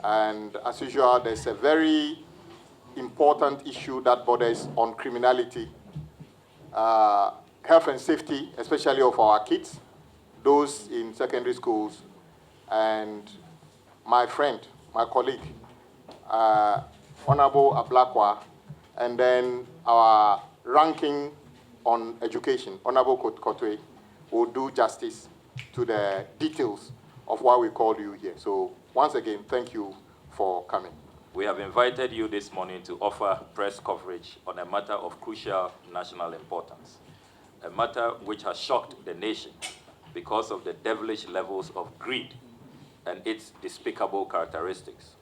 And as usual, there's a very important issue that borders on criminality, health and safety, especially of our kids, those in secondary schools, and my friend, my colleague, Honorable Ablakwa, and then our ranking on education, Honorable Kotwe, will do justice to the details of why we called you here. So once again, thank you for coming. We have invited you this morning to offer press coverage on a matter of crucial national importance, a matter which has shocked the nation because of the devilish levels of greed and its despicable characteristics.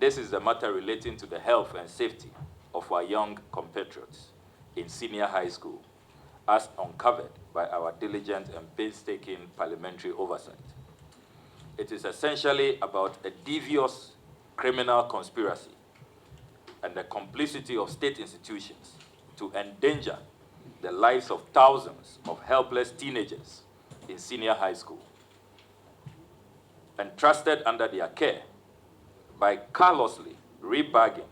This is the matter relating to the health and safety of our young compatriots in senior high school, as uncovered by our diligent and painstaking parliamentary oversight. It is essentially about a devious criminal conspiracy and the complicity of state institutions to endanger the lives of thousands of helpless teenagers in senior high school, entrusted under their care by callously rebagging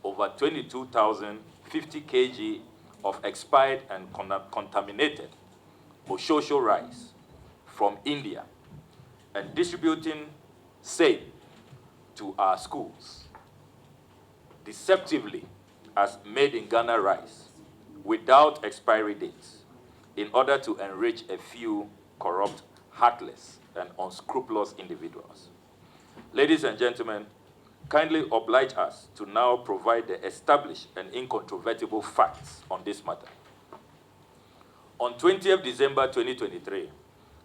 over 22,050 kg of expired and contaminated Moshosho rice from India and distributing same to our schools, deceptively as made in Ghana rice without expiry dates in order to enrich a few corrupt, heartless, and unscrupulous individuals. Ladies and gentlemen, kindly oblige us to now provide the established and incontrovertible facts on this matter. On 20th December 2023,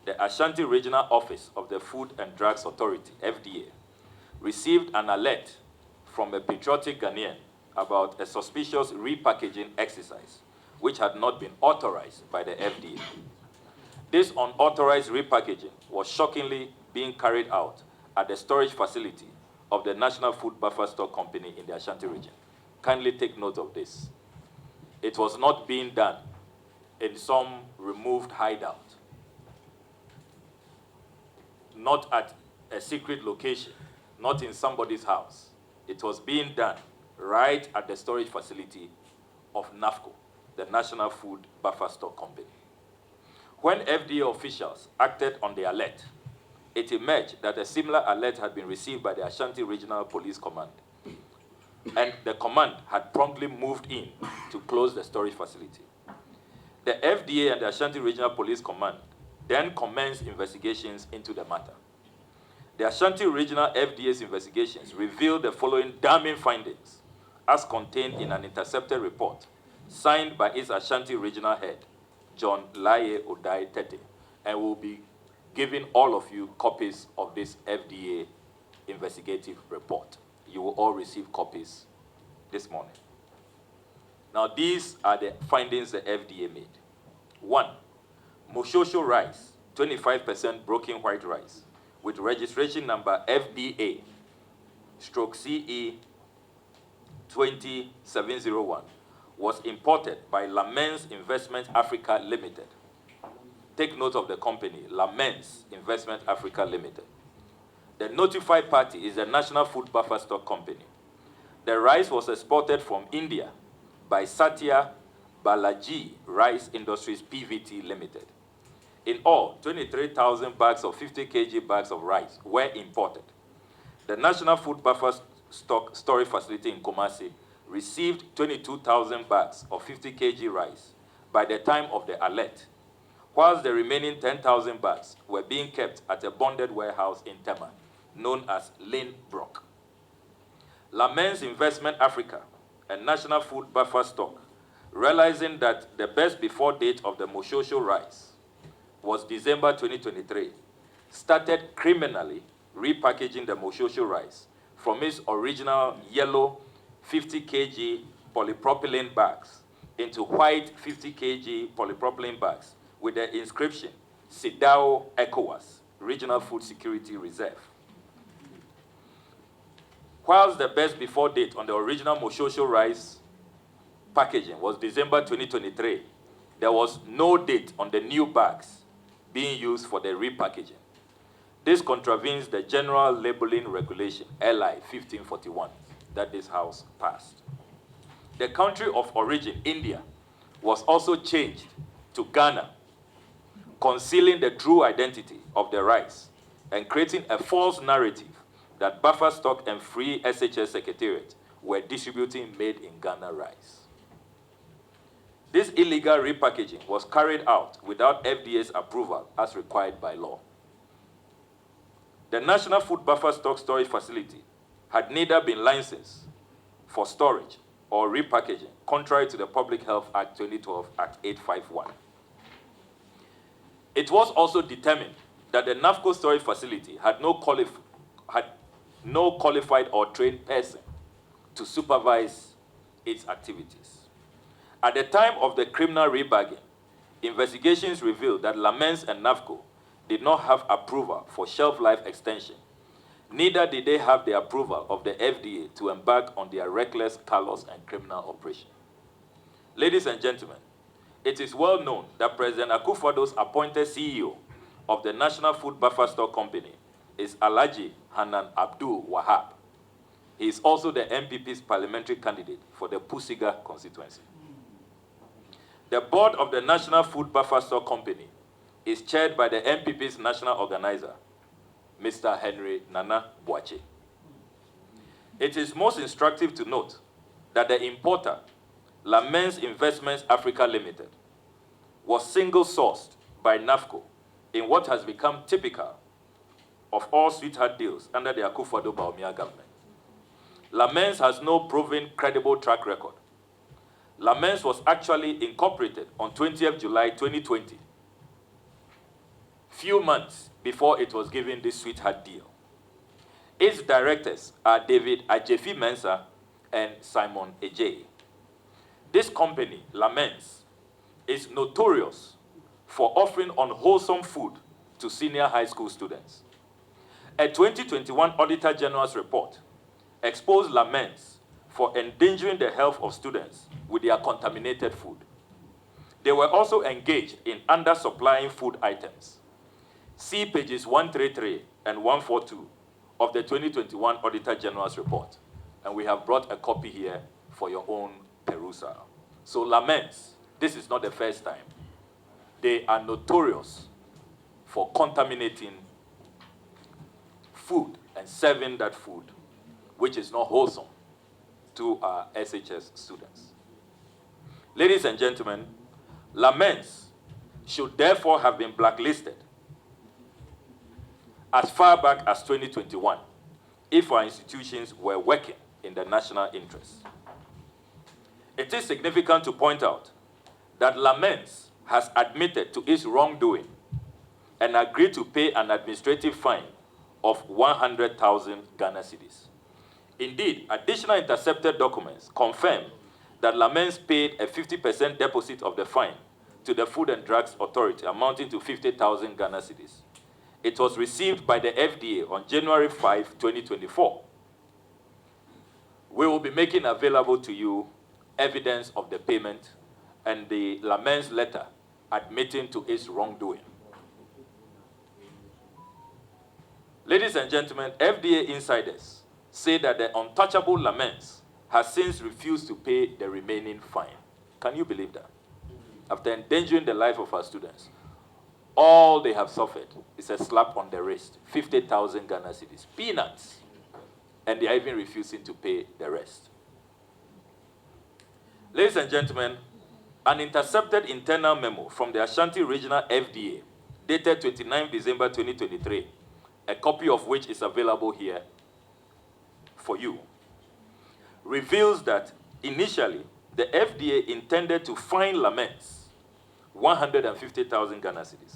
the Ashanti Regional Office of the Food and Drugs Authority, FDA, received an alert from a patriotic Ghanaian about a suspicious repackaging exercise which had not been authorized by the FDA. This unauthorized repackaging was shockingly being carried out at the storage facility of the National Food Buffer Stock Company in the Ashanti region. Kindly take note of this. It was not being done in some removed hideout, not at a secret location, not in somebody's house. It was being done right at the storage facility of NAFCO, the National Food Buffer Stock Company. When FDA officials acted on the alert, it emerged that a similar alert had been received by the Ashanti Regional Police Command, and the command had promptly moved in to close the storage facility. The FDA and the Ashanti Regional Police Command then commenced investigations into the matter. The Ashanti Regional FDA's investigations revealed the following damning findings, as contained in an intercepted report signed by its Ashanti Regional Head, John Laye Odai Tete, and will be giving all of you copies of this FDA investigative report. You will all receive copies this morning. Now, these are the findings the FDA made. 1, Moshosho rice, 25% broken white rice, with registration number FDA/CE 20701, was imported by Lamens Investment Africa Limited. Take note of the company, Lamens Investment Africa Limited. The notified party is the National Food Buffer Stock Company. The rice was exported from India by Satya Balaji Rice Industries PVT Limited. In all, 23,000 bags of 50 kg bags of rice were imported. The National Food Buffer Stock Storage Facility in Kumasi received 22,000 bags of 50 kg rice by the time of the alert, whilst the remaining 10,000 bags were being kept at a bonded warehouse in Tema, known as Lane Brock. Lamens Investment Africa and National Food Buffer Stock, realizing that the best before date of the Moshosho rice was December 2023, started criminally repackaging the Moshosho rice from its original yellow 50 kg polypropylene bags into white 50 kg polypropylene bags with the inscription, Sidao ECOWAS, Regional Food Security Reserve. Whilst the best before date on the original Moshosho rice packaging was December 2023, there was no date on the new bags being used for the repackaging. This contravenes the General Labeling Regulation, LI 1541, that this House passed. The country of origin, India, was also changed to Ghana, concealing the true identity of the rice and creating a false narrative that buffer stock and free SHS Secretariat were distributing made in Ghana rice. This illegal repackaging was carried out without FDA's approval as required by law. The National Food Buffer Stock Storage Facility had neither been licensed for storage or repackaging, contrary to the Public Health Act 2012, Act 851. It was also determined that the NAFCO storage facility had no qualified or trained person to supervise its activities. At the time of the criminal rebagging, investigations revealed that Lamens and NAFCO did not have approval for shelf life extension. Neither did they have the approval of the FDA to embark on their reckless, callous, and criminal operation. Ladies and gentlemen, it is well known that President Akufo-Addo's appointed CEO of the National Food Buffer Stock Company is Alhaji Hanan Abdul Wahab. He is also the MPP's parliamentary candidate for the Pusiga constituency. The board of the National Food Buffer Stock Company is chaired by the MPP's national organizer, Mr. Henry Nana Boache. It is most instructive to note that the importer, Lamens Investments Africa Limited, was single-sourced by NAFCO in what has become typical of all sweetheart deals under the Akufo-Addo Bawumia government. Lamens has no proven credible track record. Lamens was actually incorporated on 20th July 2020, few months before it was given this sweetheart deal. Its directors are David Ajefi Mensah and Simon Ejay. This company, Lamens, is notorious for offering unwholesome food to senior high school students. A 2021 Auditor General's report exposed Lamens for endangering the health of students with their contaminated food. They were also engaged in undersupplying food items. See pages 133 and 142 of the 2021 Auditor General's report, and we have brought a copy here for your own perusal. So Lamens, this is not the first time. They are notorious for contaminating food and serving that food, which is not wholesome, to our SHS students. Ladies and gentlemen, Lamens should therefore have been blacklisted as far back as 2021 if our institutions were working in the national interest. It is significant to point out that Lamens has admitted to its wrongdoing and agreed to pay an administrative fine of 100,000 Ghana cedis. Indeed, additional intercepted documents confirm that Lamens paid a 50% deposit of the fine to the Food and Drugs Authority, amounting to 50,000 Ghana cedis. It was received by the FDA on January 5, 2024. We will be making available to you evidence of the payment and the Lamens letter admitting to its wrongdoing. Ladies and gentlemen, FDA insiders say that the untouchable Lamens has since refused to pay the remaining fine. Can you believe that? After endangering the life of our students, all they have suffered is a slap on the wrist, 50,000 Ghana cedis, peanuts, and they are even refusing to pay the rest. Ladies and gentlemen, an intercepted internal memo from the Ashanti Regional FDA, dated 29 December 2023, a copy of which is available here for you, reveals that initially the FDA intended to fine Lamens 150,000 Ghana cedis,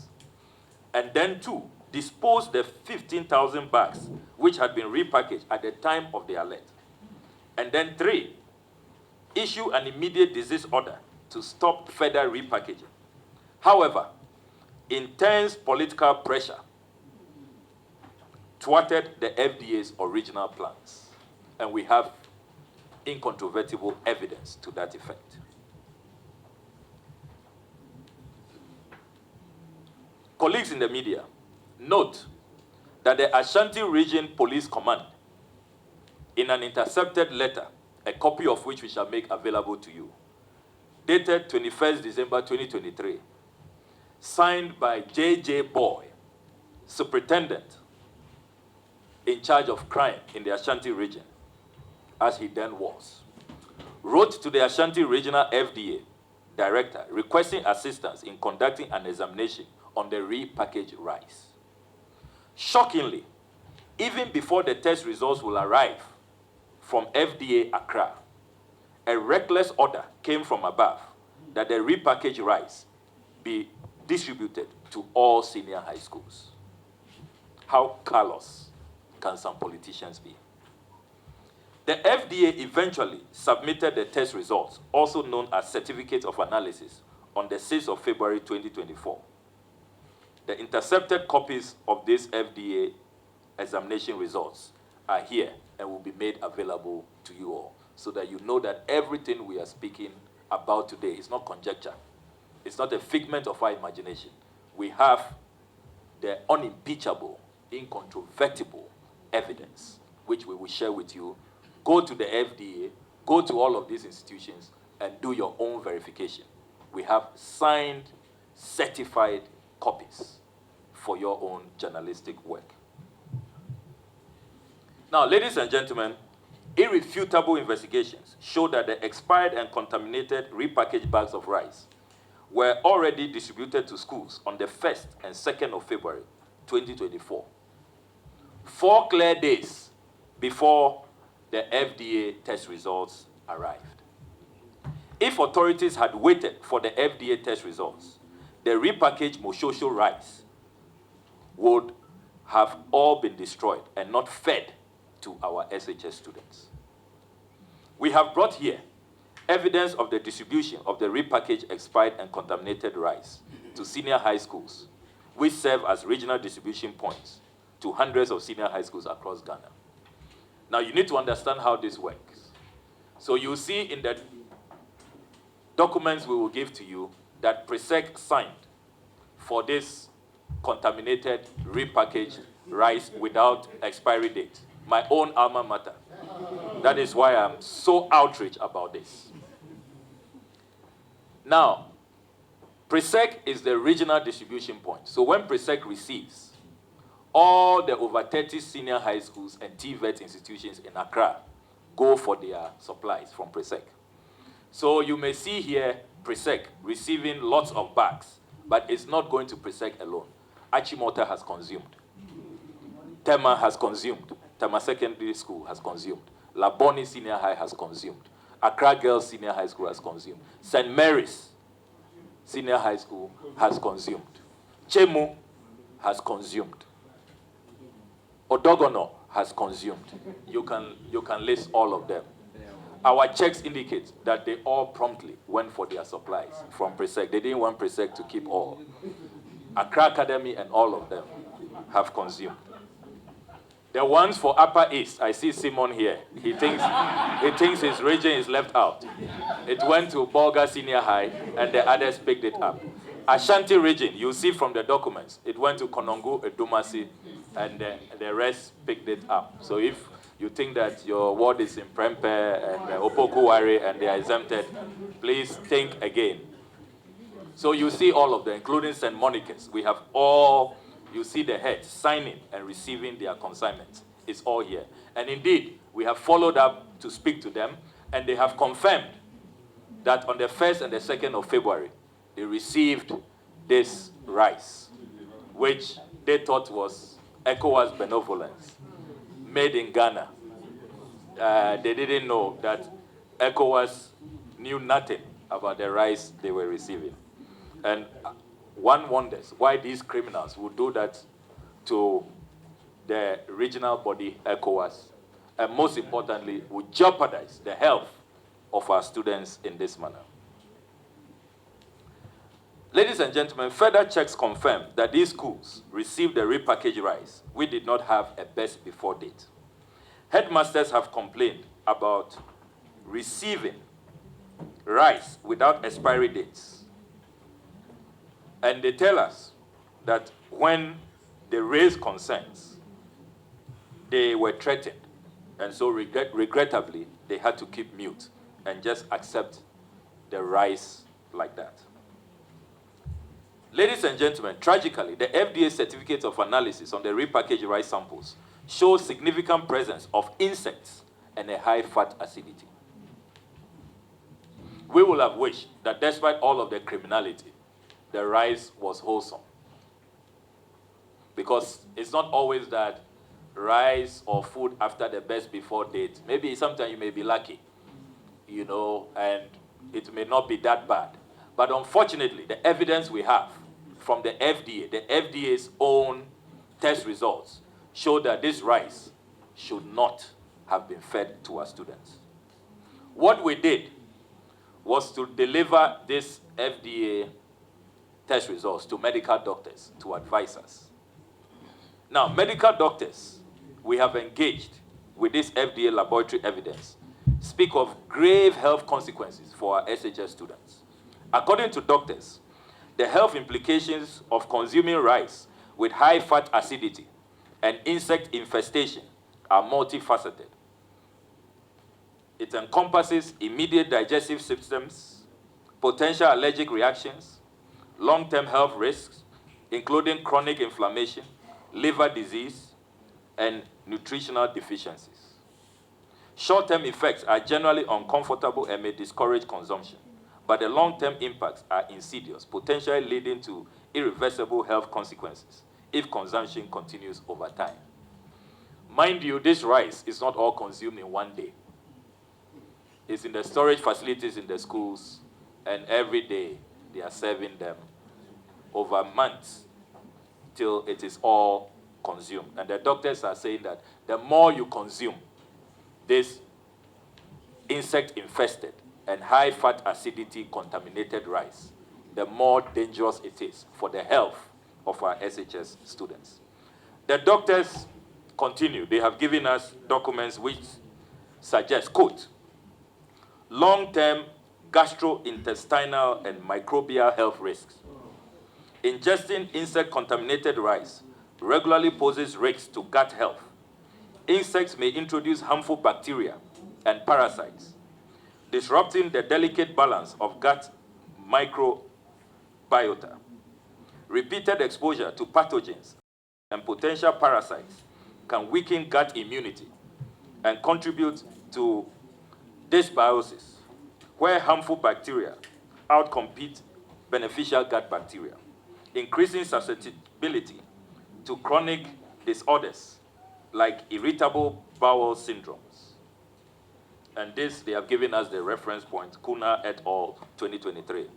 and then two, dispose the 15,000 bags which had been repackaged at the time of the alert, and then three, issue an immediate disease order to stop further repackaging. However, intense political pressure thwarted the FDA's original plans, and we have incontrovertible evidence to that effect. Colleagues in the media, note that the Ashanti Region Police Command, in an intercepted letter, a copy of which we shall make available to you, dated 21st December 2023, signed by J.J. Boy, Superintendent in charge of crime in the Ashanti region, as he then was, wrote to the Ashanti Regional FDA Director requesting assistance in conducting an examination on the repackaged rice. Shockingly, even before the test results will arrive from FDA Accra, a reckless order came from above that the repackaged rice be distributed to all senior high schools. How callous can some politicians be? The FDA eventually submitted the test results, also known as certificates of analysis, on the 6th of February 2024. The intercepted copies of these FDA examination results are here and will be made available to you all, so that you know that everything we are speaking about today is not conjecture. It's not a figment of our imagination. We have the unimpeachable, incontrovertible evidence, which we will share with you. Go to the FDA, go to all of these institutions, and do your own verification. We have signed, certified copies for your own journalistic work. Now, ladies and gentlemen, irrefutable investigations show that the expired and contaminated repackaged bags of rice were already distributed to schools on the 1st and 2nd of February 2024, 4 clear days before the FDA test results arrived. If authorities had waited for the FDA test results, the repackaged Moshosho rice would have all been destroyed and not fed to our SHS students. We have brought here evidence of the distribution of the repackaged, expired, and contaminated rice to senior high schools, which serve as regional distribution points to hundreds of senior high schools across Ghana. Now, you need to understand how this works. So you see in the documents we will give to you that PRESEC signed for this contaminated, repackaged rice without expiry date. My own alma mater. That is why I'm so outraged about this. Now, PRESEC is the regional distribution point. So when PRESEC receives, all the over 30 senior high schools and TVET institutions in Accra go for their supplies from PRESEC. So you may see here PRESEC receiving lots of bags, but it's not going to PRESEC alone. Achimota has consumed. Tema has consumed. Tema Secondary School has consumed. Laboni Senior High has consumed. Accra Girls Senior High School has consumed. St. Mary's Senior High School has consumed. Chemu has consumed. Odogono has consumed. You can list all of them. Our checks indicate that they all promptly went for their supplies from PRESEC. They didn't want PRESEC to keep all. Accra Academy and all of them have consumed. The ones for Upper East, I see Simon here. He thinks his region is left out. It went to Bolga Senior High, and the others picked it up. Ashanti region, you see from the documents, it went to Konongo, Edumasi, and the rest picked it up. So if you think that your ward is in Prempe and Opoku-Ware and they are exempted, please think again. So you see all of them, including St. Monica's. We have all, you see the heads signing and receiving their consignments. It's all here. And indeed, we have followed up to speak to them, and they have confirmed that on the 1st and the 2nd of February, they received this rice, which they thought was ECOWAS benevolence, made in Ghana. They didn't know that ECOWAS knew nothing about the rice they were receiving. And one wonders why these criminals would do that to the regional body, ECOWAS, and most importantly, would jeopardize the health of our students in this manner. Ladies and gentlemen, further checks confirm that these schools received the repackaged rice. We did not have a best before date. Headmasters have complained about receiving rice without expiry dates. And they tell us that when they raise concerns, they were threatened. And so regrettably, they had to keep mute and just accept the rice like that. Ladies and gentlemen, tragically, the FDA certificate of analysis on the repackaged rice samples shows significant presence of insects and a high fat acidity. We would have wished that despite all of the criminality, the rice was wholesome. Because it's not always that rice or food after the best before date, maybe sometimes you may be lucky, you know, and it may not be that bad. But unfortunately, the evidence we have from the FDA's own test results, show that this rice should not have been fed to our students. What we did was to deliver this FDA test results to medical doctors to advise us. Now, medical doctors we have engaged with this FDA laboratory evidence speak of grave health consequences for our SHS students. According to doctors, the health implications of consuming rice with high fat acidity and insect infestation are multifaceted. It encompasses immediate digestive systems, potential allergic reactions, long-term health risks, including chronic inflammation, liver disease, and nutritional deficiencies. Short-term effects are generally uncomfortable and may discourage consumption, but the long-term impacts are insidious, potentially leading to irreversible health consequences if consumption continues over time. Mind you, this rice is not all consumed in one day. It's in the storage facilities in the schools, and every day they are serving them over months till it is all consumed. And the doctors are saying that the more you consume this insect-infested and high-fat acidity contaminated rice, the more dangerous it is for the health of our SHS students. The doctors continue. They have given us documents which suggest, quote, long-term gastrointestinal and microbial health risks. Ingesting insect-contaminated rice regularly poses risks to gut health. Insects may introduce harmful bacteria and parasites, disrupting the delicate balance of gut microbiota. Repeated exposure to pathogens and potential parasites can weaken gut immunity and contribute to dysbiosis, where harmful bacteria outcompete beneficial gut bacteria, increasing susceptibility to chronic disorders like irritable bowel syndromes. And this, they have given us the reference point, Kuna et al., 2023.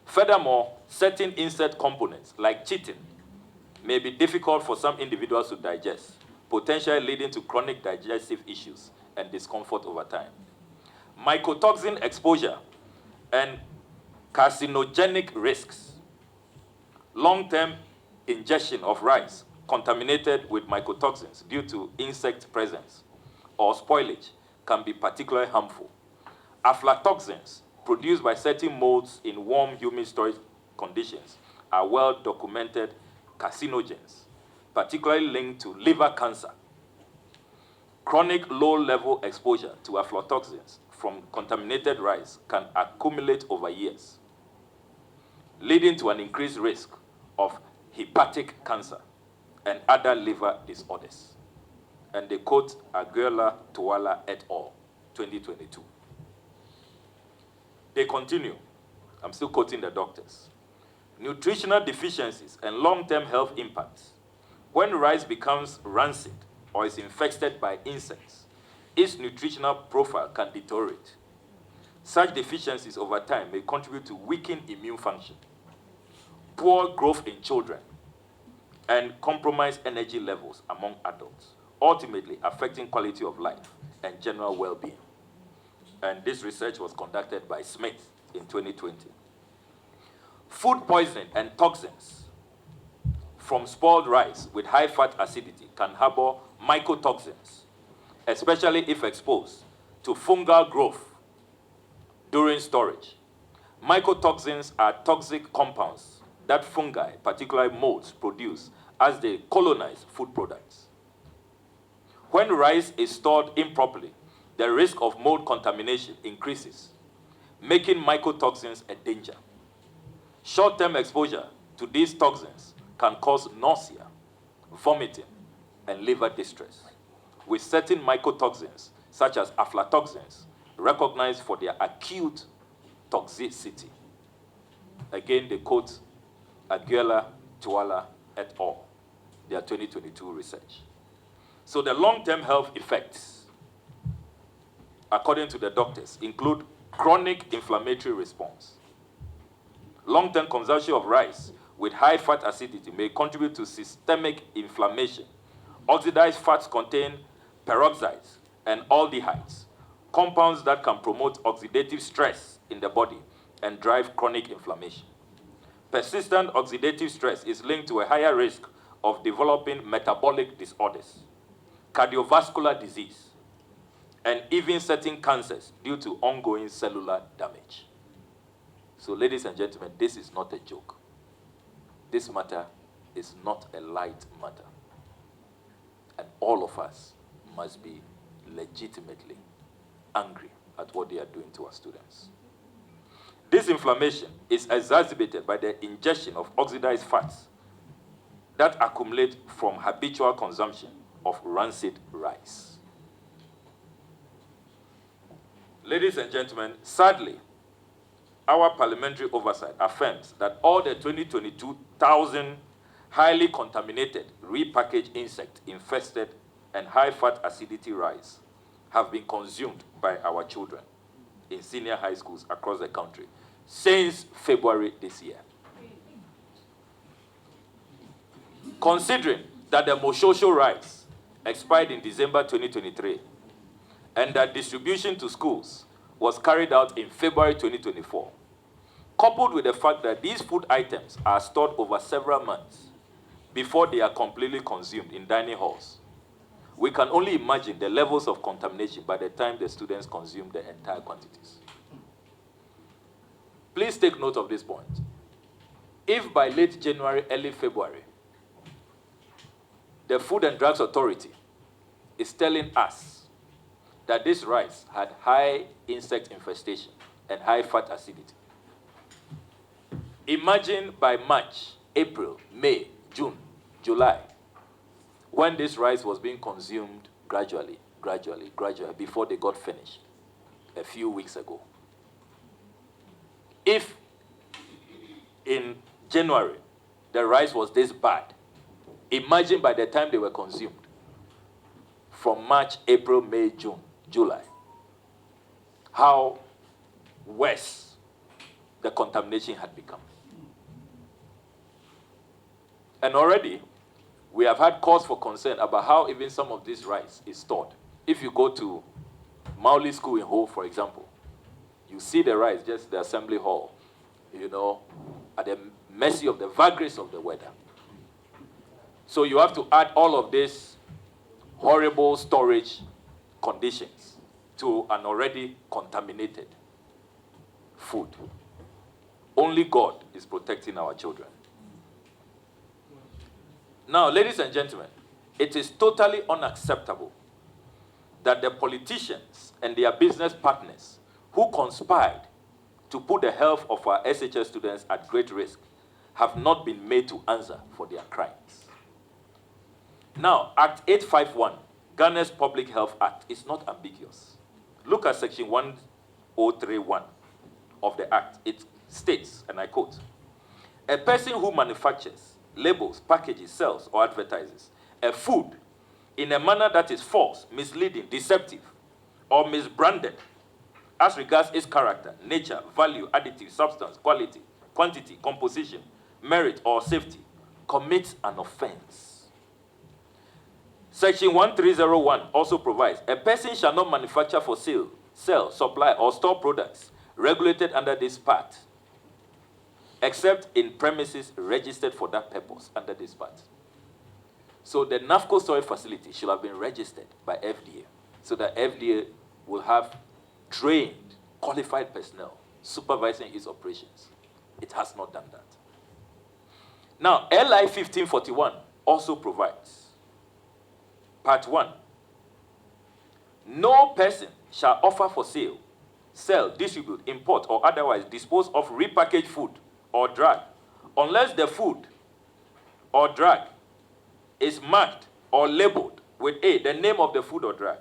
Furthermore, certain insect components, like chitin, may be difficult for some individuals to digest, potentially leading to chronic digestive issues and discomfort over time. Mycotoxin exposure and carcinogenic risks. Long-term ingestion of rice contaminated with mycotoxins due to insect presence or spoilage can be particularly harmful. Aflatoxins produced by certain molds in warm, humid storage conditions are well-documented carcinogens, particularly linked to liver cancer. Chronic low-level exposure to aflatoxins from contaminated rice can accumulate over years, leading to an increased risk of hepatic cancer and other liver disorders. And they quote Aguila Tuala et al., 2022. They continue. I'm still quoting the doctors. Nutritional deficiencies and long-term health impacts. When rice becomes rancid or is infested by insects, its nutritional profile can deteriorate. Such deficiencies over time may contribute to weakened immune function, poor growth in children, and compromised energy levels among adults, ultimately affecting quality of life and general well-being. And this research was conducted by Smith in 2020. Food poisoning and toxins from spoiled rice with high fat acidity can harbor mycotoxins, especially if exposed to fungal growth during storage. Mycotoxins are toxic compounds that fungi, particularly molds, produce as they colonize food products. When rice is stored improperly, the risk of mold contamination increases, making mycotoxins a danger. Short-term exposure to these toxins can cause nausea, vomiting, and liver distress, with certain mycotoxins, such as aflatoxins, recognized for their acute toxicity. Again, they quote Aguila, Tuala, et al., their 2022 research. So the long-term health effects, according to the doctors, include chronic inflammatory response. Long-term consumption of rice with high fat acidity may contribute to systemic inflammation. Oxidized fats contain peroxides and aldehydes, compounds that can promote oxidative stress in the body and drive chronic inflammation. Persistent oxidative stress is linked to a higher risk of developing metabolic disorders, cardiovascular disease, and even certain cancers due to ongoing cellular damage. So, ladies and gentlemen, this is not a joke. This matter is not a light matter. And all of us must be legitimately angry at what they are doing to our students. This inflammation is exacerbated by the ingestion of oxidized fats that accumulate from habitual consumption of rancid rice. Ladies and gentlemen, sadly, our parliamentary oversight affirms that all the 22,000 highly contaminated, repackaged insect-infested, and high-fat acidity rice have been consumed by our children in senior high schools across the country since February this year. Considering that the Moshosho rice expired in December 2023 and that distribution to schools was carried out in February 2024, coupled with the fact that these food items are stored over several months before they are completely consumed in dining halls, we can only imagine the levels of contamination by the time the students consume the entire quantities. Please take note of this point. If by late January, early February, the Food and Drugs Authority is telling us that this rice had high insect infestation and high fat acidity, imagine by March, April, May, June, July, when this rice was being consumed gradually, before they got finished a few weeks ago. If in January the rice was this bad, imagine by the time they were consumed, from March, April, May, June, July, how worse the contamination had become. And already, we have had cause for concern about how even some of this rice is stored. If you go to Mauli School in Ho, for example, you see the rice, just the assembly hall, at the mercy of the vagaries of the weather. So you have to add all of these horrible storage conditions to an already contaminated food. Only God is protecting our children. Now, ladies and gentlemen, it is totally unacceptable that the politicians and their business partners who conspired to put the health of our SHS students at great risk have not been made to answer for their crimes. Now, Act 851, Ghana's Public Health Act, is not ambiguous. Look at Section 1031 of the Act. It states, and I quote, "A person who manufactures, labels, packages, sells, or advertises a food in a manner that is false, misleading, deceptive, or misbranded as regards its character, nature, value, additive, substance, quality, quantity, composition, merit, or safety, commits an offense." Section 1301 also provides, "A person shall not manufacture for sale, sell, supply, or store products regulated under this part, except in premises registered for that purpose under this part." So the NAFCO storage facility should have been registered by FDA, so that FDA will have trained, qualified personnel supervising its operations. It has not done that. Now, LI 1541 also provides, Part 1, No person shall offer for sale, sell, distribute, import, or otherwise dispose of repackaged food or drug unless the food or drug is marked or labeled with A, the name of the food or drug,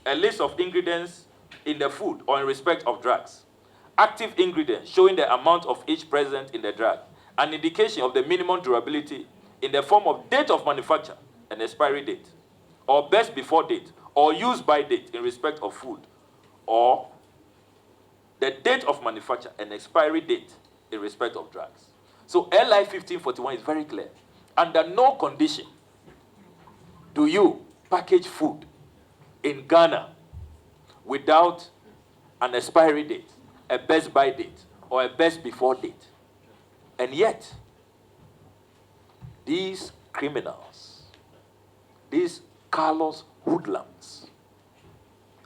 a list of ingredients in the food or in respect of drugs, active ingredients showing the amount of each present in the drug, an indication of the minimum durability in the form of date of manufacture and expiry date, or best before date, or use by date in respect of food, or the date of manufacture and expiry date in respect of drugs. So LI 1541 is very clear. Under no condition do you package food in Ghana without an expiry date, a best by date, or a best before date. And yet, these criminals, these Carlos hoodlums,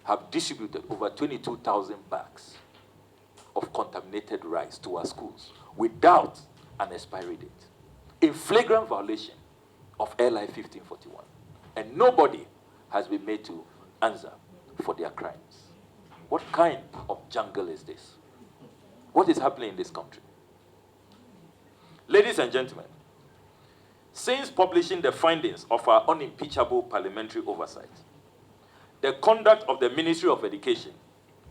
have distributed over 22,000 bags of contaminated rice to our schools without an expiry date, in flagrant violation of LI 1541. And nobody has been made to answer for their crimes. What kind of jungle is this? What is happening in this country? Ladies and gentlemen, since publishing the findings of our unimpeachable parliamentary oversight, the conduct of the Ministry of Education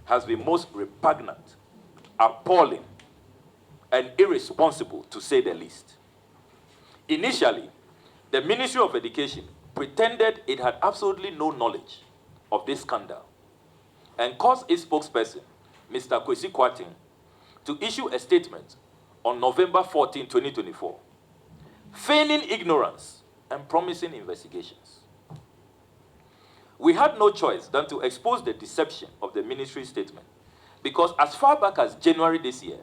has been most repugnant, appalling, and irresponsible, to say the least. Initially, the Ministry of Education pretended it had absolutely no knowledge of this scandal and caused its spokesperson, Mr. Kwesi Kwarteng, to issue a statement on November 14, 2024, feigning ignorance and promising investigations. We had no choice than to expose the deception of the ministry's statement, because as far back as January this year,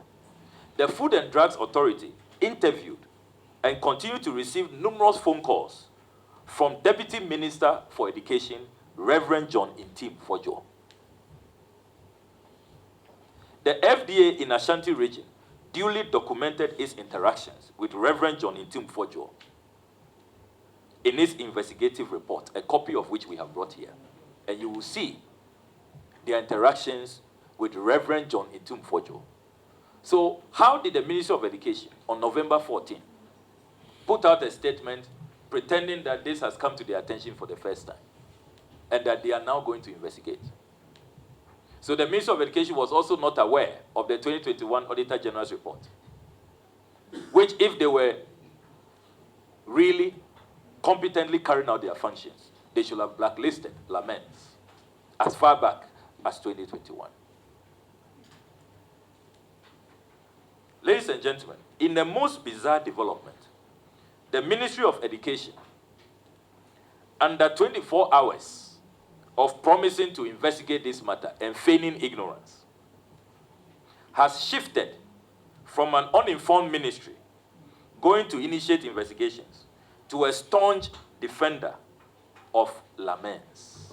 the Food and Drugs Authority interviewed and continued to receive numerous phone calls from Deputy Minister for Education, Reverend John Intim Fojo. The FDA in Ashanti region duly documented its interactions with Reverend John Intim Fojo in its investigative report, a copy of which we have brought here. And you will see their interactions with Reverend John Intim Fojo. So how did the Ministry of Education on November 14 put out a statement pretending that this has come to their attention for the first time and that they are now going to investigate? So the Ministry of Education was also not aware of the 2021 Auditor General's report, which, if they were really competently carrying out their functions, they should have blacklisted Lamens as far back as 2021. Ladies and gentlemen, in the most bizarre development, the Ministry of Education, under 24 hours of promising to investigate this matter and feigning ignorance, has shifted from an uninformed ministry going to initiate investigations to a staunch defender of Lamens.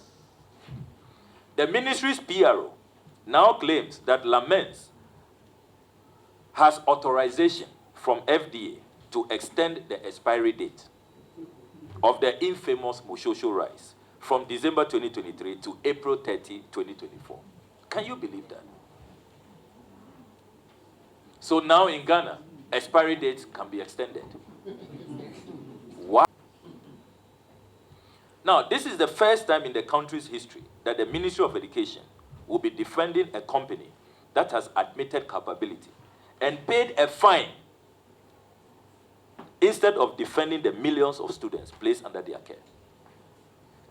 The ministry's PRO now claims that Lamens has authorization from FDA to extend the expiry date of the infamous Moshosho rice from December 2023 to April 30, 2024. Can you believe that? So now in Ghana, expiry dates can be extended. Why? Now, this is the first time in the country's history that the Ministry of Education will be defending a company that has admitted culpability and paid a fine instead of defending the millions of students placed under their care.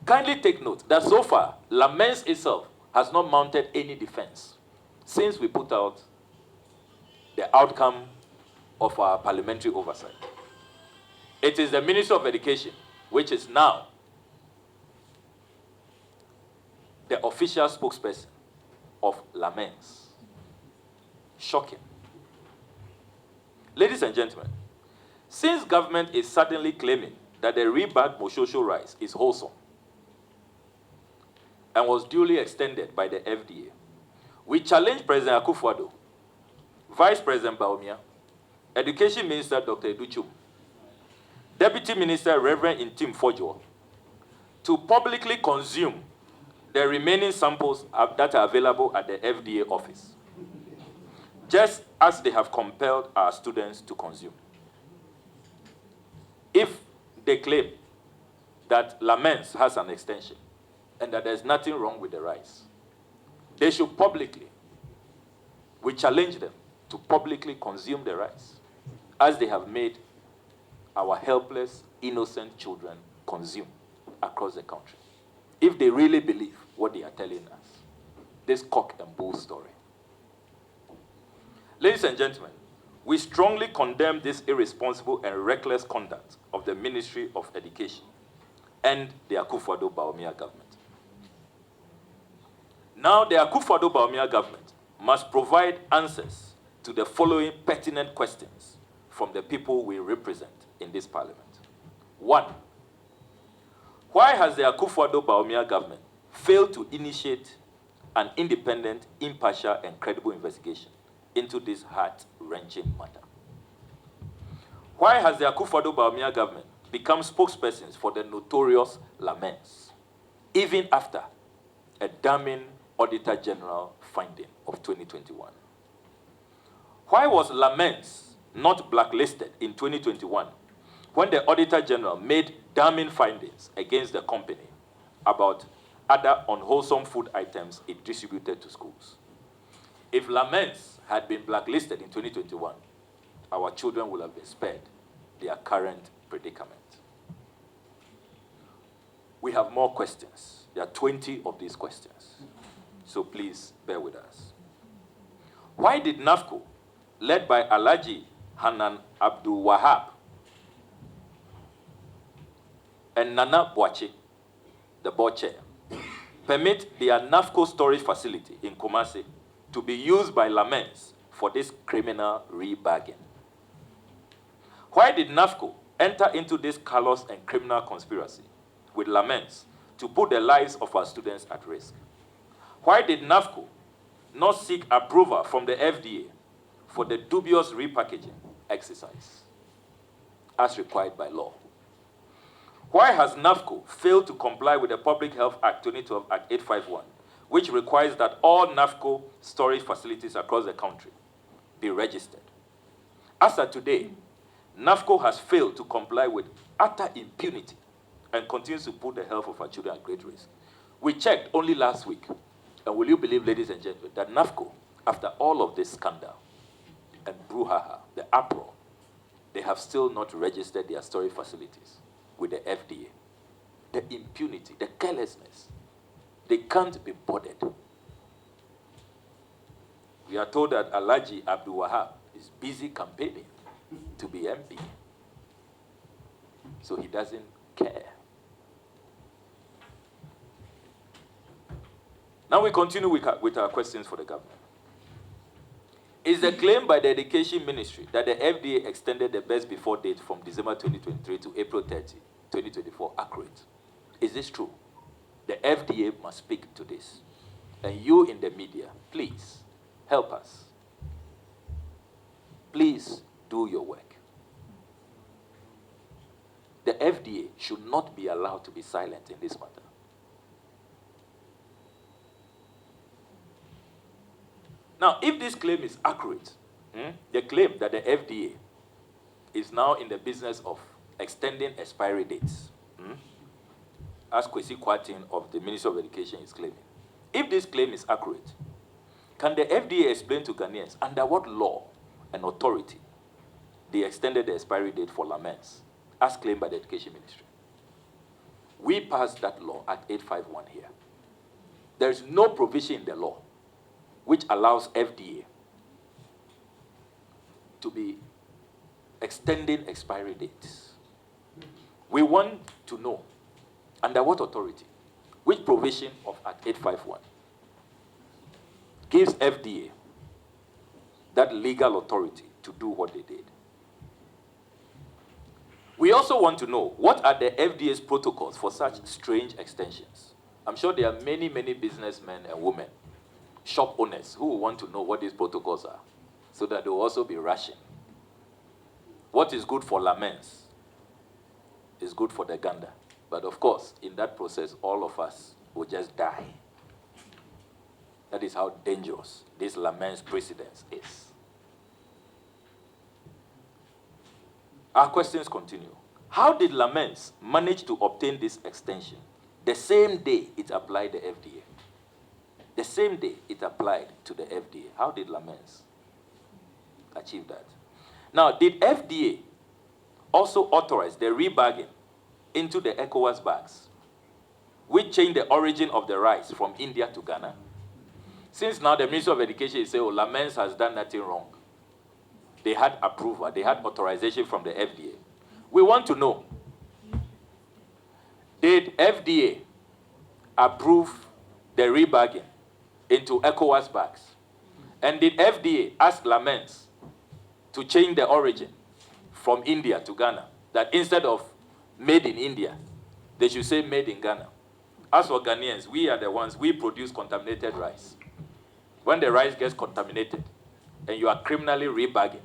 Kindly take note that so far, Lamens itself has not mounted any defense since we put out the outcome of our parliamentary oversight. It is the Ministry of Education, which is now the official spokesperson of Lamens. Shocking. Ladies and gentlemen, since government is suddenly claiming that the rebagged Moshosho rice is wholesome and was duly extended by the FDA, we challenge President Akufo-Addo, Vice President Bawumia, Education Minister Dr. Educhum, Deputy Minister Reverend Intim Fojo, to publicly consume the remaining samples that are available at the FDA office, just as they have compelled our students to consume. If they claim that Lamens has an extension and that there's nothing wrong with the rice, they should publicly, we challenge them to publicly consume the rice, as they have made our helpless, innocent children consume across the country. If they really believe what they are telling us, this cock and bull story. Ladies and gentlemen, we strongly condemn this irresponsible and reckless conduct of the Ministry of Education and the Akufo-Addo Bawumia government. Now, the Akufo-Addo Bawumia government must provide answers to the following pertinent questions from the people we represent in this parliament. 1. Why has the Akufo-Addo Bawumia government failed to initiate an independent, impartial, and credible investigation into this heart-wrenching matter? Why has the Akufo-Addo Bawumia government become spokespersons for the notorious Lamens, even after a damning Auditor General finding of 2021? Why was Lamens not blacklisted in 2021 when the Auditor General made damning findings against the company about other unwholesome food items it distributed to schools? If Lamens had been blacklisted in 2021, our children would have been spared their current predicament. We have more questions. There are 20 of these questions. So please bear with us. Why did NAFCO, led by Alhaji Hanan Abdul Wahab and Nana Boache, the board chair, permit their NAFCO storage facility in Kumasi to be used by Lamens for this criminal rebargain? Why did NAFCO enter into this callous and criminal conspiracy with Lamens to put the lives of our students at risk? Why did NAFCO not seek approval from the FDA for the dubious repackaging exercise as required by law? Why has NAFCO failed to comply with the Public Health Act 2012, Act 851, which requires that all NAFCO storage facilities across the country be registered? As of today, NAFCO has failed to comply with utter impunity and continues to put the health of our children at great risk. We checked only last week, and will you believe, ladies and gentlemen, that NAFCO, after all of this scandal and brouhaha, the uproar, they have still not registered their storage facilities with the FDA. The impunity, the carelessness, they can't be bothered. We are told that Alhaji Abdul Wahab is busy campaigning to be MP, so he doesn't care. Now we continue with our questions for the government. Is the claim by the Education Ministry that the FDA extended the best before date from December 2023 to April 30, 2024 accurate? Is this true? The FDA must speak to this. And you in the media, please help us. Please do your work. The FDA should not be allowed to be silent in this matter. Now, if this claim is accurate, the claim that the FDA is now in the business of extending expiry dates, as Kwesi Kwarteng of the Ministry of Education is claiming, if this claim is accurate, can the FDA explain to Ghanaians under what law and authority they extended the expiry date for Lamens, as claimed by the Education Ministry? We passed that law, Act 851 here. There is no provision in the law which allows FDA to be extending expiry dates. We want to know under what authority, which provision of Act 851 gives FDA that legal authority to do what they did. We also want to know what are the FDA's protocols for such strange extensions. I'm sure there are many, many businessmen and women, shop owners, who will want to know what these protocols are so that they will also be rushing. What is good for Lamens is good for the Ganda. But of course, in that process, all of us will just die. That is how dangerous this Lamens precedence is. Our questions continue. How did Lamens manage to obtain this extension the same day it applied the FDA? The same day it applied to the FDA. How did Lamens achieve that? Now, did FDA also authorize the rebagging into the ECOWAS bags, which changed the origin of the rice from India to Ghana? Since now the Ministry of Education is saying, oh, Lamens has done nothing wrong. They had approval, they had authorization from the FDA. We want to know, did FDA approve the rebagging into ECOWAS bags? And did FDA ask Lamens to change the origin from India to Ghana, that instead of made in India, they should say made in Ghana? As for Ghanaians, we are the ones, we produce contaminated rice. When the rice gets contaminated and you are criminally rebagging,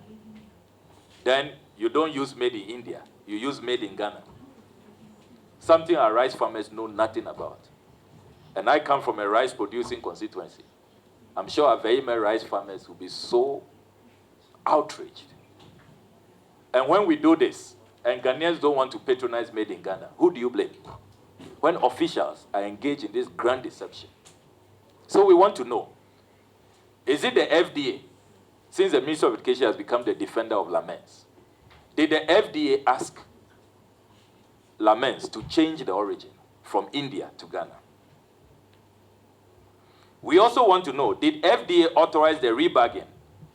then you don't use made in India, you use made in Ghana. Something our rice farmers know nothing about. And I come from a rice producing constituency. I'm sure our Veime rice farmers will be so outraged. And when we do this, and Ghanaians don't want to patronize made in Ghana, who do you blame? When officials are engaged in this grand deception. So we want to know, is it the FDA, since the Ministry of Education has become the defender of Lamens, did the FDA ask Lamens to change the origin from India to Ghana? We also want to know, did FDA authorize the rebagging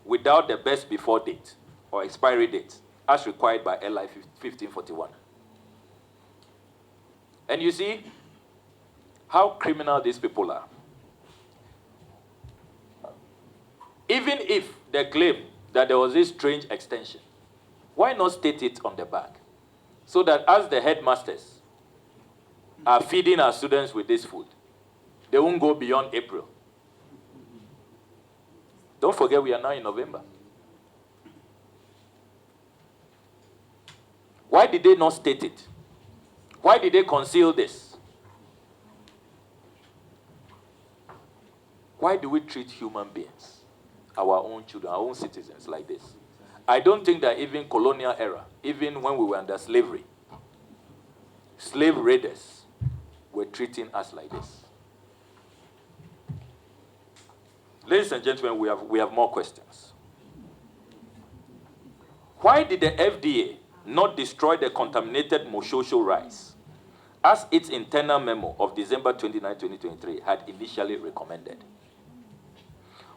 without the best before date or expiry date as required by LI 1541? And you see how criminal these people are. Even if they claim that there was this strange extension, why not state it on the bag? So that as the headmasters are feeding our students with this food, they won't go beyond April. Don't forget we are now in November. Why did they not state it? Why did they conceal this? Why do we treat human beings, our own children, our own citizens like this? I don't think that even colonial era, even when we were under slavery, slave raiders were treating us like this. Ladies and gentlemen, we have more questions. Why did the FDA not destroy the contaminated Moshosho rice, as its internal memo of December 29, 2023 had initially recommended?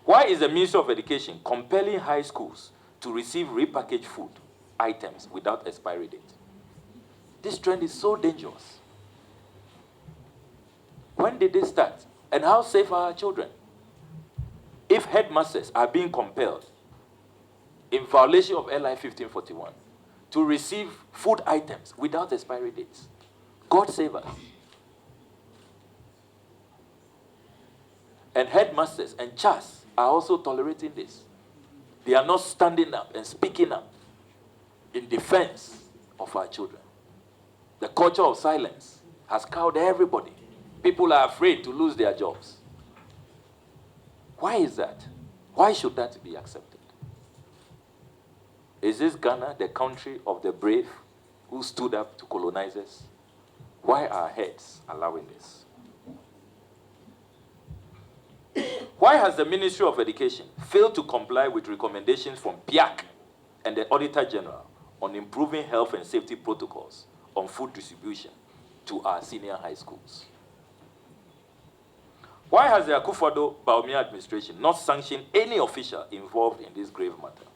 Why is the Ministry of Education compelling high schools to receive repackaged food items without expiry date? This trend is so dangerous. When did they start? And how safe are our children? If headmasters are being compelled, in violation of LI 1541, to receive food items without expiry dates, God save us. And headmasters and CHAS are also tolerating this. They are not standing up and speaking up in defense of our children. The culture of silence has cowed everybody. People are afraid to lose their jobs. Why is that? Why should that be accepted? Is this Ghana, the country of the brave who stood up to colonizers? Why are heads allowing this? Why has the Ministry of Education failed to comply with recommendations from PIAC and the Auditor General on improving health and safety protocols on food distribution to our senior high schools? Why has the Akufo-Addo administration not sanctioned any official involved in this grave matter?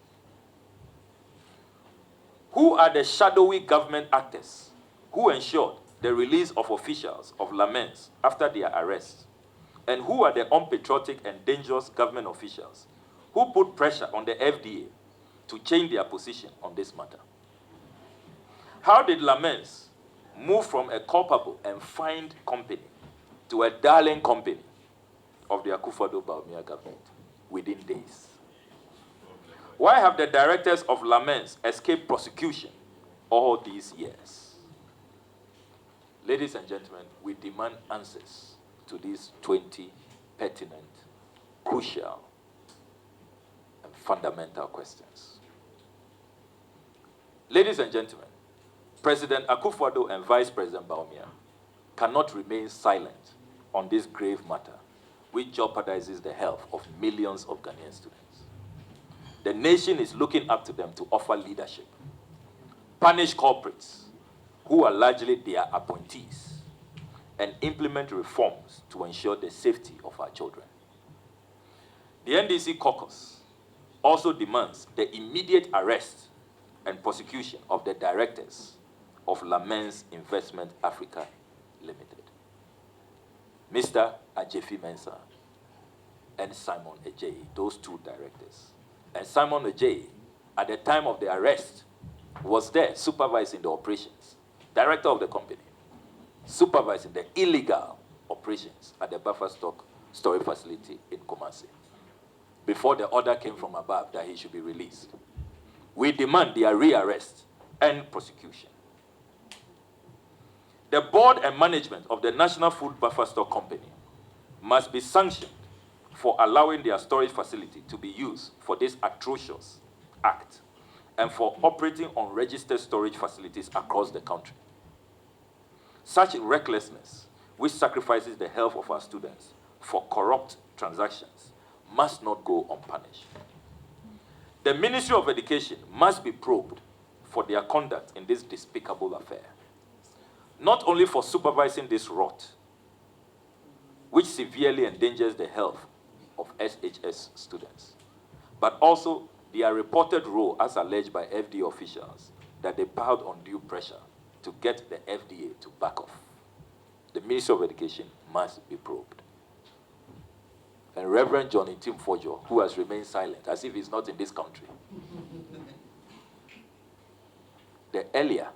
Who are the shadowy government actors who ensured the release of officials of Lamens after their arrest? And who are the unpatriotic and dangerous government officials who put pressure on the FDA to change their position on this matter? How did Lamens move from a culpable and fined company to a darling company of the Akufo-Addo government within days? Why have the directors of Lamens escaped prosecution all these years? Ladies and gentlemen, we demand answers to these 20 pertinent crucial and fundamental questions. Ladies and gentlemen, President Akufo-Addo and Vice President Bawumia cannot remain silent on this grave matter, which jeopardizes the health of millions of Ghanaian students. The nation is looking up to them to offer leadership, punish culprits who are largely their appointees, and implement reforms to ensure the safety of our children. The NDC caucus also demands the immediate arrest and prosecution of the directors of Lamens Investment Africa Limited, Mr. Ajefi Mensah and Simon Ejei, those two directors. And Simon Ejei, at the time of the arrest, was there supervising the operations, director of the company, supervising the illegal operations at the buffer stock storage facility in Kumasi, before the order came from above that he should be released. We demand their rearrest and prosecution. The board and management of the National Food Buffer Stock Company must be sanctioned for allowing their storage facility to be used for this atrocious act and for operating unregistered storage facilities across the country. Such recklessness, which sacrifices the health of our students for corrupt transactions, must not go unpunished. The Ministry of Education must be probed for their conduct in this despicable affair, not only for supervising this rot, which severely endangers the health of SHS students, but also their reported role, as alleged by FDA officials, that they piled undue pressure to get the FDA to back off. The Ministry of Education must be probed. And Reverend Johnny Tim Fojo, who has remained silent, as if he's not in this country, the earlier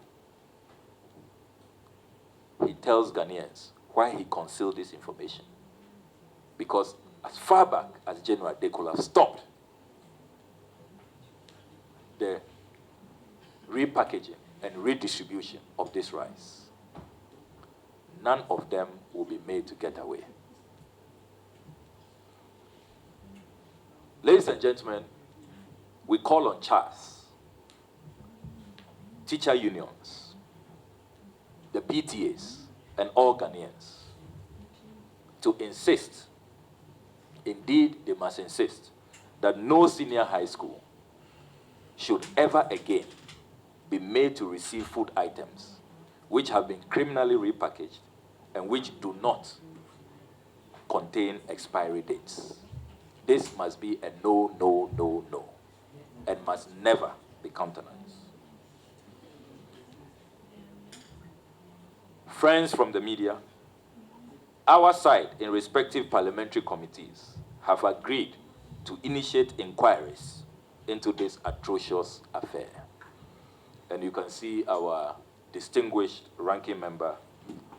he tells Ghanaians why he concealed this information. Because as far back as January, they could have stopped the repackaging and redistribution of this rice. None of them will be made to get away. Ladies and gentlemen, we call on CHAS, teacher unions, the PTAs, and all Ghanaians to insist, indeed they must insist, that no senior high school should ever again be made to receive food items which have been criminally repackaged and which do not contain expiry dates. This must be a no, no, no, no, and must never be countenanced. Friends from the media, our side in respective parliamentary committees have agreed to initiate inquiries into this atrocious affair. And you can see our distinguished ranking member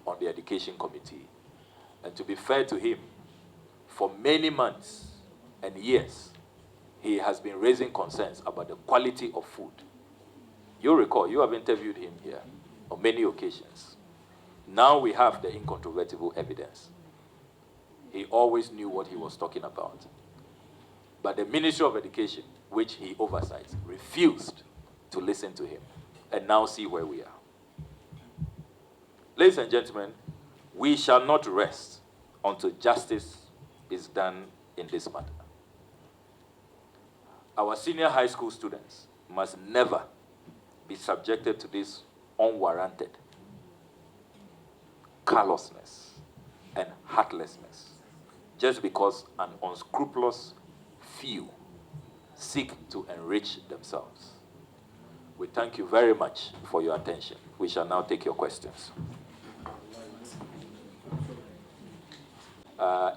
on the Education Committee. And to be fair to him, for many months and years, he has been raising concerns about the quality of food. You recall, you have interviewed him here on many occasions. Now we have the incontrovertible evidence. He always knew what he was talking about. But the Ministry of Education, which he oversights, refused to listen to him. And now see where we are. Ladies and gentlemen, we shall not rest until justice is done in this matter. Our senior high school students must never be subjected to this unwarranted callousness and heartlessness just because an unscrupulous few seek to enrich themselves. We thank you very much for your attention. We shall now take your questions.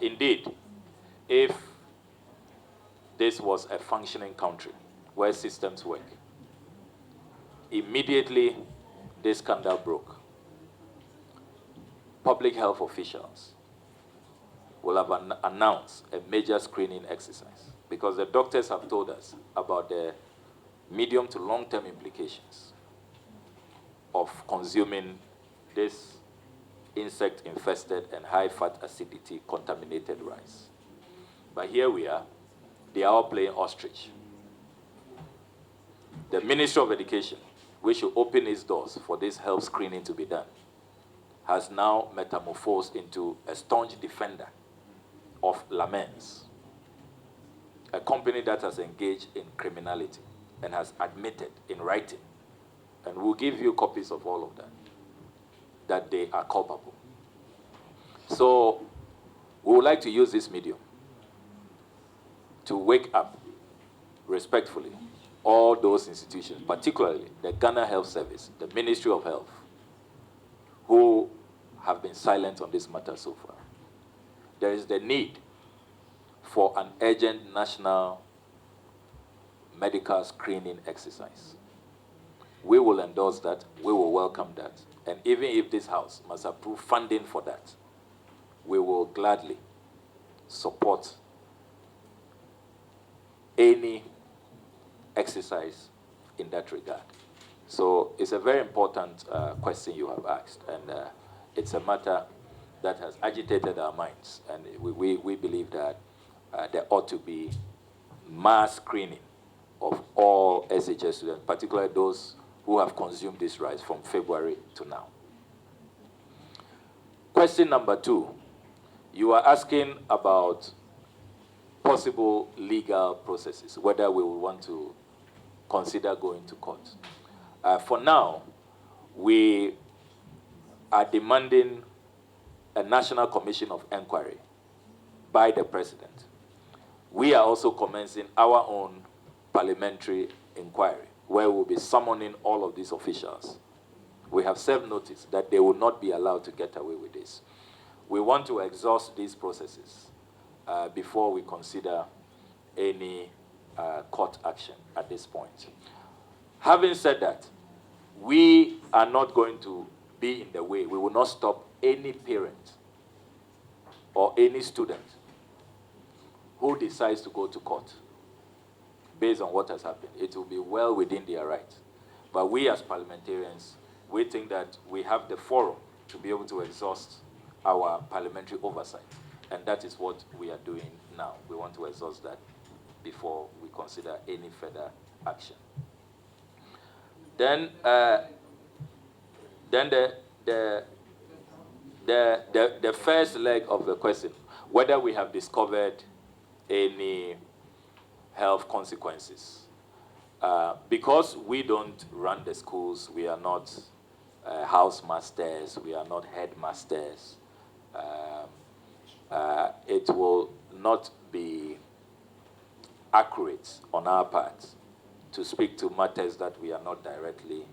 Indeed, if this was a functioning country where systems work, immediately this scandal broke, public health officials will have announced a major screening exercise because the doctors have told us about the medium to long-term implications of consuming this insect-infested and high-fat acidity contaminated rice. But here we are. They are all playing ostrich. The Ministry of Education, which should open its doors for this health screening to be done, has now metamorphosed into a staunch defender of Lamens, a company that has engaged in criminality and has admitted in writing, and we'll give you copies of all of that they are culpable. So we would like to use this medium to wake up respectfully all those institutions, particularly the Ghana Health Service, the Ministry of Health, who have been silent on this matter so far. There is the need for an urgent national medical screening exercise. We will endorse that, we will welcome that, and even if this House must approve funding for that, we will gladly support any exercise in that regard. So it's a very important question you have asked, and it's a matter that has agitated our minds, and we believe that there ought to be mass screening of all SHS students, particularly those who have consumed this rice from February to now. Question number 2, you are asking about possible legal processes, whether we will want to consider going to court. For now, we are demanding a National Commission of Inquiry by the President. We are also commencing our own parliamentary inquiry, where we'll be summoning all of these officials. We have served notice that they will not be allowed to get away with this. We want to exhaust these processes before we consider any court action at this point. Having said that, we are not going to be in the way. We will not stop any parent or any student who decides to go to court based on what has happened. It will be well within their right. But we as parliamentarians, we think that we have the forum to be able to exhaust our parliamentary oversight. And that is what we are doing now. We want to exhaust that before we consider any further action. Then the first leg of the question, whether we have discovered any health consequences. Because we don't run the schools, we are not house masters, we are not headmasters, it will not be accurate on our part to speak to matters that we are not directly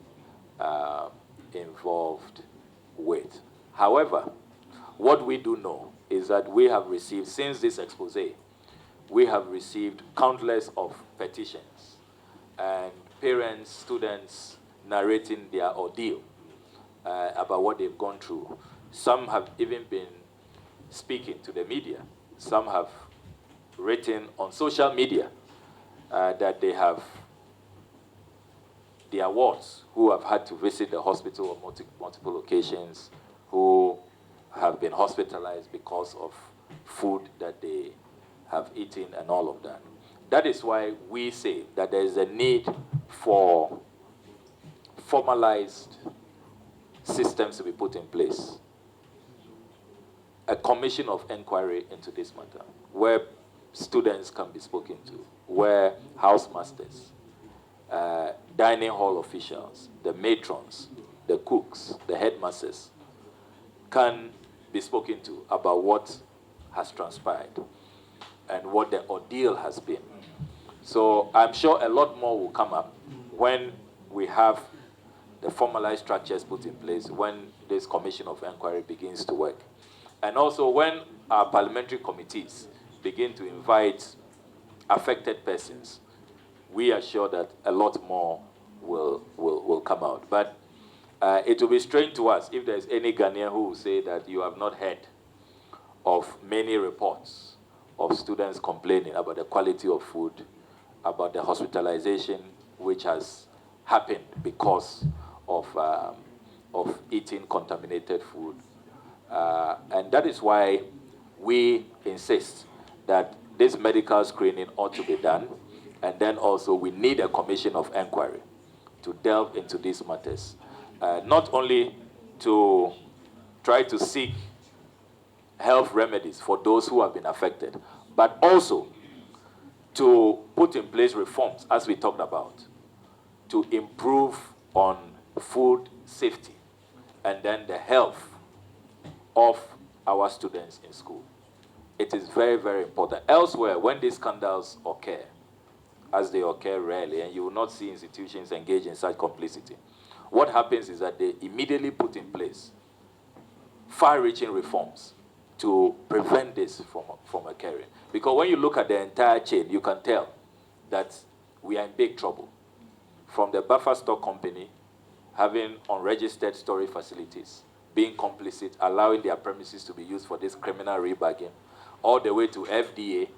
involved with. However, what we do know is that we have received, since this expose, we have received countless of petitions and parents, students narrating their ordeal about what they've gone through. Some have even been speaking to the media. Some have written on social media that they have their wards who have had to visit the hospital on multiple occasions, who have been hospitalized because of food that they have eaten and all of that. That is why we say that there is a need for formalized systems to be put in place. A commission of inquiry into this matter, where students can be spoken to, where house masters, dining hall officials, the matrons, the cooks, the headmasters can be spoken to about what has transpired and what the ordeal has been. So I'm sure a lot more will come up when we have the formalized structures put in place, when this commission of inquiry begins to work. And also when our parliamentary committees begin to invite affected persons, we are sure that a lot more will come out. But it will be strange to us if there's any Ghanaian who will say that you have not heard of many reports of students complaining about the quality of food, about the hospitalization which has happened because of eating contaminated food. And that is why we insist that this medical screening ought to be done, and then also we need a commission of inquiry to delve into these matters, not only to try to seek health remedies for those who have been affected, but also to put in place reforms, as we talked about, to improve on food safety and then the health of our students in school. It is very, very important. Elsewhere, when these scandals occur, as they occur rarely, and you will not see institutions engage in such complicity, what happens is that they immediately put in place far-reaching reforms to prevent this from occurring. Because when you look at the entire chain, you can tell that we are in big trouble. From the buffer stock company having unregistered storage facilities, being complicit, allowing their premises to be used for this criminal rebagging, all the way to FDA,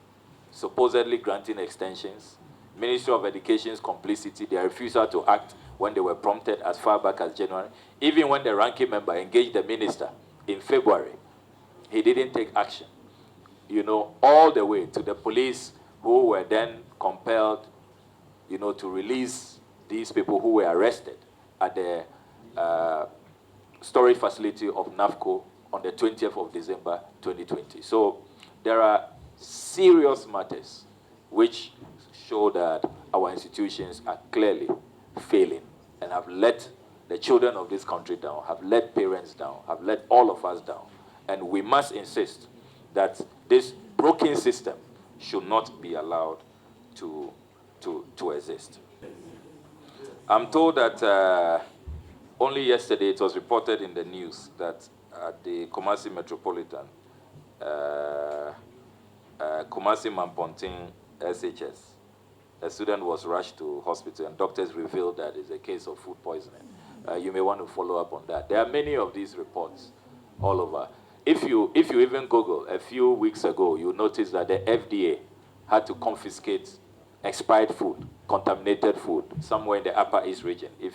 supposedly granting extensions, Ministry of Education's complicity, their refusal to act when they were prompted as far back as January. Even when the ranking member engaged the minister in February, he didn't take action. You know, all the way to the police who were then compelled, you know, to release these people who were arrested at the storage facility of NAFCO on the 20th of December 2020. So there are serious matters which show that our institutions are clearly failing and have let the children of this country down, have let parents down, have let all of us down. And we must insist that this broken system should not be allowed to exist. I'm told that only yesterday it was reported in the news that at the Kumasi Metropolitan, Kumasi Mamponting SHS, a student was rushed to hospital and doctors revealed that it's a case of food poisoning. You may want to follow up on that. There are many of these reports all over. If you even Google a few weeks ago, you notice that the FDA had to confiscate expired food, contaminated food, somewhere in the Upper East region. It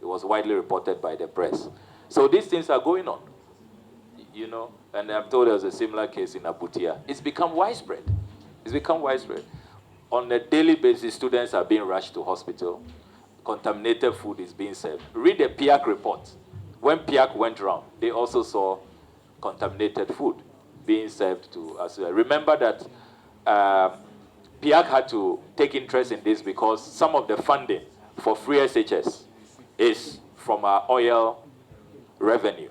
was widely reported by the press. So these things are going on, you know. And I'm told there was a similar case in Abutia. It's become widespread. It's become widespread. On a daily basis, students are being rushed to hospital. Contaminated food is being served. Read the PIAC report. When PIAC went around, they also saw contaminated food being served to us. Remember that PIAC had to take interest in this because some of the funding for free SHS is from our oil revenue.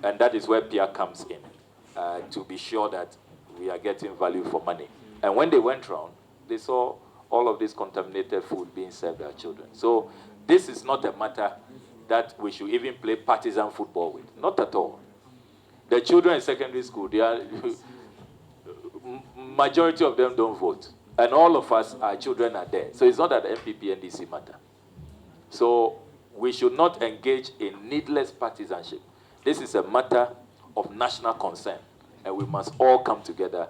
And that is where PIAC comes in, to be sure that we are getting value for money. And when they went around, they saw all of this contaminated food being served our children. So this is not a matter that we should even play partisan football with. Not at all. The children in secondary school, they are majority of them don't vote. And all of us, our children are there. So it's not that MPP and DC matter. So we should not engage in needless partisanship. This is a matter of national concern. And we must all come together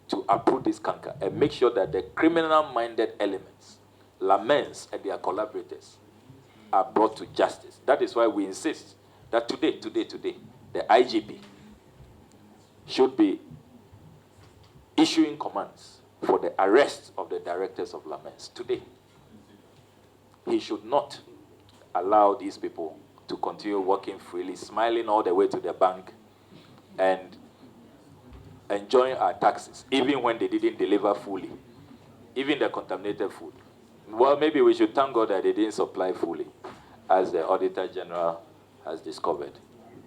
to uproot this canker and make sure that the criminal-minded elements, Lamens and their collaborators, are brought to justice. That is why we insist that today, the IGP should be issuing commands for the arrest of the directors of Lamens today. He should not allow these people to continue working freely, smiling all the way to the bank, and enjoying our taxes, even when they didn't deliver fully, even the contaminated food. Well, maybe we should thank God that they didn't supply fully, as the Auditor General has discovered.